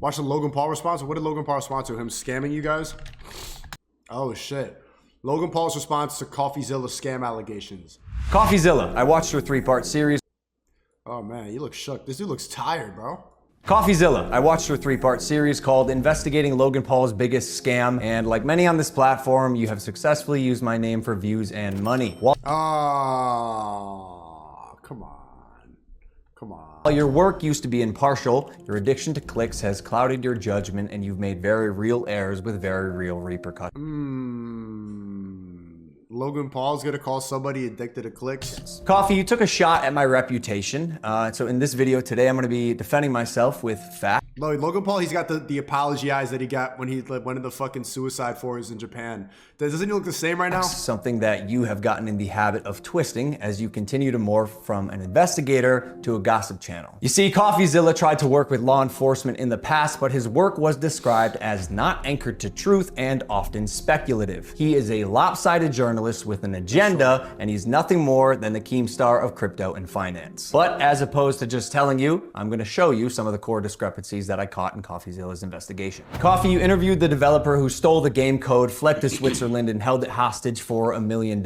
Watch the Logan Paul response. What did Logan Paul respond to? Him scamming you guys? Oh, shit. Logan Paul's response to Coffeezilla scam allegations. Coffeezilla. I watched your 3-part series. Oh, man, you look shook. This dude looks tired, bro. Coffeezilla. I watched your 3-part series called Investigating Logan Paul's Biggest Scam, and like many on this platform, you have successfully used my name for views and money. Oh, come on. Come on. While your work used to be impartial, your addiction to clicks has clouded your judgment and you've made very real errors with very real repercussions. Logan Paul's gonna call somebody addicted to clicks? Coffee, you took a shot at my reputation. So in this video today, I'm gonna be defending myself with facts. Logan Paul, he's got the apology eyes that he got when he went in the fucking suicide forest in Japan. Doesn't he look the same right now? Something that you have gotten in the habit of twisting as you continue to morph from an investigator to a gossip channel. You see, Coffeezilla tried to work with law enforcement in the past, but his work was described as not anchored to truth and often speculative. He is a lopsided journalist with an agenda, and he's nothing more than the Keemstar of crypto and finance. But as opposed to just telling you, I'm gonna show you some of the core discrepancies that I caught in Coffeezilla's investigation. Coffee, you interviewed the developer who stole the game code, fled to Switzerland, and held it hostage for $1 million.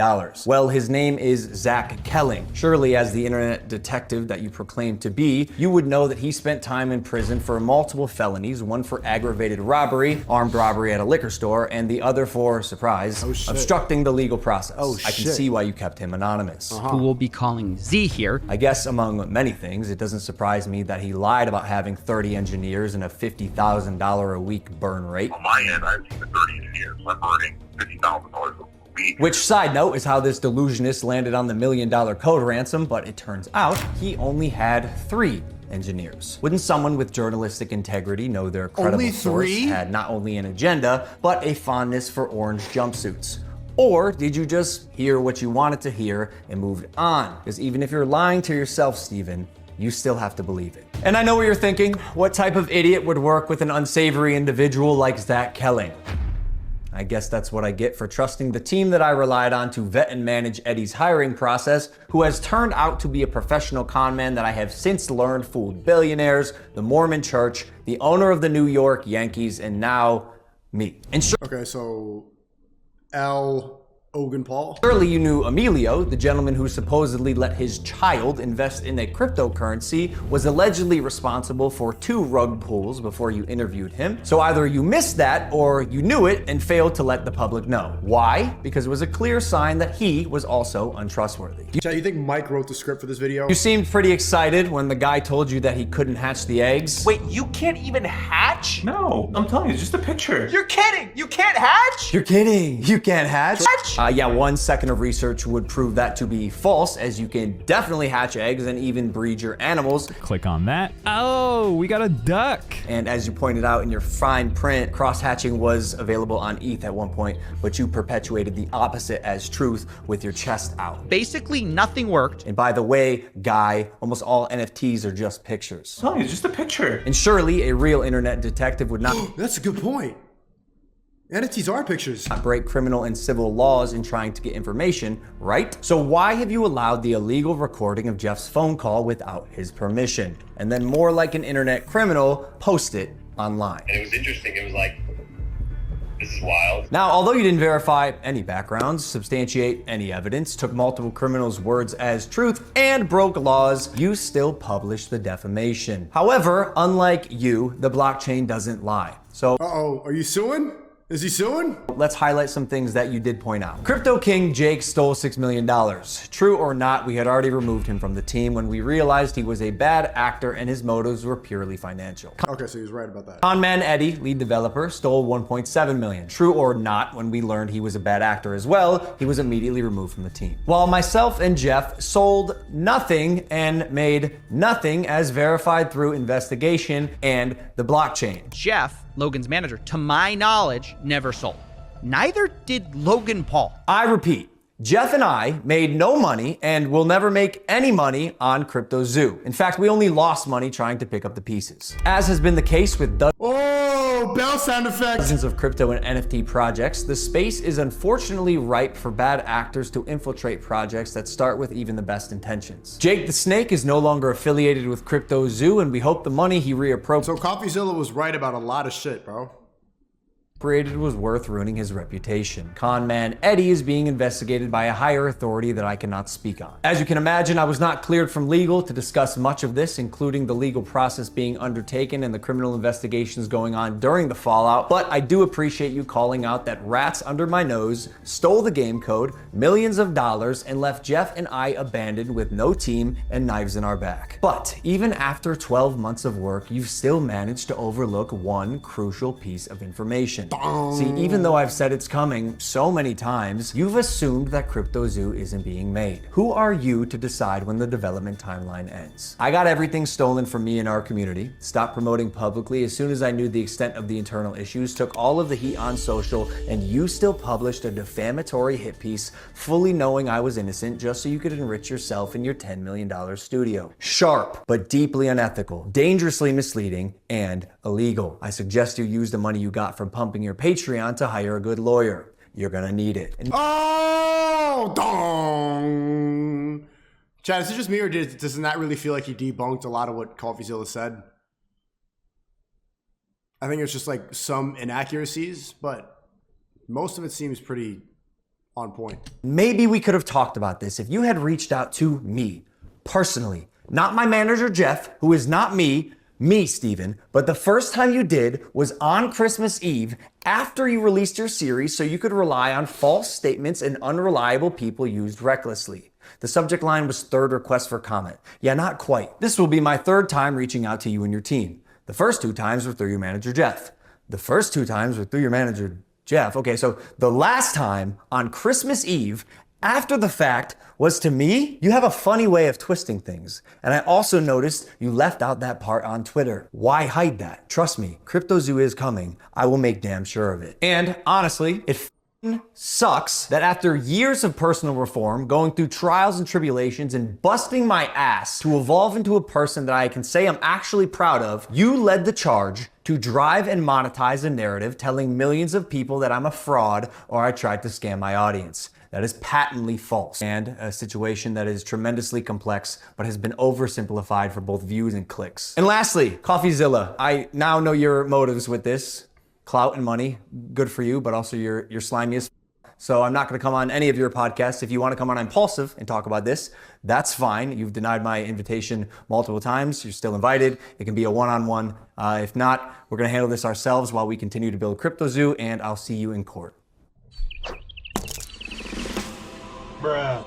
Well, his name is Zach Kelling. Surely, as the internet detective that you proclaim to be, you would know that he spent time in prison for multiple felonies, one for aggravated robbery, armed robbery at a liquor store, and the other for, surprise, obstructing the legal process. Oh, shit. I can see why you kept him anonymous. Who we'll be calling Z here. I guess among many things, it doesn't surprise me that he lied about having 30 engineers and a $50,000 a week burn rate. On my end, I have 30 engineers. I'm burning $50,000 a week. Which, side note, is how this delusionist landed on the $1 million code ransom, but it turns out he only had 3 engineers. Wouldn't someone with journalistic integrity know their credible source had not only an agenda, but a fondness for orange jumpsuits? Or did you just hear what you wanted to hear and moved on? Because even if you're lying to yourself, Steven, you still have to believe it. And I know what you're thinking. What type of idiot would work with an unsavory individual like Zach Kelling? I guess that's what I get for trusting the team that I relied on to vet and manage Eddie's hiring process, who has turned out to be a professional con man that I have since learned fooled billionaires, the Mormon Church, the owner of the New York Yankees, and now me. And Okay, so Logan Paul. surely you knew Emilio, the gentleman who supposedly let his child invest in a cryptocurrency, was allegedly responsible for 2 rug pulls before you interviewed him. So either you missed that or you knew it and failed to let the public know. Why? Because it was a clear sign that he was also untrustworthy. Chad, you think Mike wrote the script for this video? You seemed pretty excited when the guy told you that he couldn't hatch the eggs. Wait, you can't even hatch? No, I'm telling you, it's just a picture. You're kidding! You can't hatch? You're kidding. You can't hatch? Hatch? Yeah, 1 second of research would prove that to be false, as you can definitely hatch eggs and even breed your animals. Click on that. Oh, we got a duck. And as you pointed out in your fine print, cross-hatching was available on ETH at one point, but you perpetuated the opposite as truth with your chest out. Basically, nothing worked. And by the way, guy, almost all NFTs are just pictures. I'm telling you, it's just a picture. And surely a real internet detective would not That's a good point. NFTs are pictures. break criminal and civil laws in trying to get information, right? So why have you allowed the illegal recording of Jeff's phone call without his permission? And then more like an internet criminal, post it online. And it was interesting. It was like, this is wild. Now, although you didn't verify any backgrounds, substantiate any evidence, took multiple criminals' words as truth, and broke laws, you still published the defamation. However, unlike you, the blockchain doesn't lie. So, Uh-oh, are you suing? Is he suing? let's highlight some things that you did point out. Crypto King Jake stole $6 million. True or not, we had already removed him from the team when we realized he was a bad actor and his motives were purely financial. Okay, so he was right about that. Conman Eddie, lead developer, stole $1.7 million. True or not, when we learned he was a bad actor as well, he was immediately removed from the team. While myself and Jeff sold nothing and made nothing as verified through investigation and the blockchain. Jeff, Logan's manager, to my knowledge, never sold. Neither did Logan Paul. I repeat, Jeff and I made no money and will never make any money on Crypto Zoo. In fact, we only lost money trying to pick up the pieces. As has been the case with Oh, bell sound effect. Dozens of crypto and NFT projects, the space is unfortunately ripe for bad actors to infiltrate projects that start with even the best intentions. Jake the Snake is no longer affiliated with CryptoZoo, and we hope the money he reappropriated So Coffeezilla was right about a lot of shit, bro. was worth ruining his reputation. Con man Eddie is being investigated by a higher authority that I cannot speak on. As you can imagine, I was not cleared from legal to discuss much of this, including the legal process being undertaken and the criminal investigations going on during the fallout, but I do appreciate you calling out that rats under my nose stole the game code, millions of dollars, and left Jeff and I abandoned with no team and knives in our back. But even after 12 months of work, you've still managed to overlook one crucial piece of information. See, even though I've said it's coming so many times, you've assumed that CryptoZoo isn't being made. Who are you to decide when the development timeline ends? I got everything stolen from me in our community, stopped promoting publicly as soon as I knew the extent of the internal issues, took all of the heat on social, and you still published a defamatory hit piece fully knowing I was innocent just so you could enrich yourself in your $10 million studio. Sharp, but deeply unethical, dangerously misleading, and illegal. I suggest you use the money you got from pumping your Patreon to hire a good lawyer. You're gonna need it. Oh, dong. Chad, is it just me, or doesn't that really feel like he debunked a lot of what Coffeezilla said? I think it's just like some inaccuracies, but most of it seems pretty on point. Maybe we could have talked about this if you had reached out to me personally, not my manager Jeff, who is not me, Steven, but the first time you did was on Christmas Eve after you released your series so you could rely on false statements and unreliable people used recklessly. The subject line was third request for comment. Yeah, not quite. This will be my third time reaching out to you and your team. The first 2 times were through your manager Jeff. The first 2 times were through your manager Jeff. Okay, so the last time on Christmas Eve after the fact was to me. You have a funny way of twisting things. And I also noticed you left out that part on Twitter. Why hide that? Trust me, CryptoZoo is coming. I will make damn sure of it. And honestly, it sucks that after years of personal reform, going through trials and tribulations and busting my ass to evolve into a person that I can say I'm actually proud of, you led the charge to drive and monetize a narrative telling millions of people that I'm a fraud or I tried to scam my audience. That is patently false and a situation that is tremendously complex but has been oversimplified for both views and clicks. And lastly, Coffeezilla, I now know your motives with this. Clout and money, good for you, but also you're slimy as so I'm not gonna come on any of your podcasts. If you wanna come on Impulsive and talk about this, that's fine. You've denied my invitation multiple times. You're still invited. It can be a one-on-one. If not, we're gonna handle this ourselves while we continue to build CryptoZoo, and I'll see you in court. Bruh.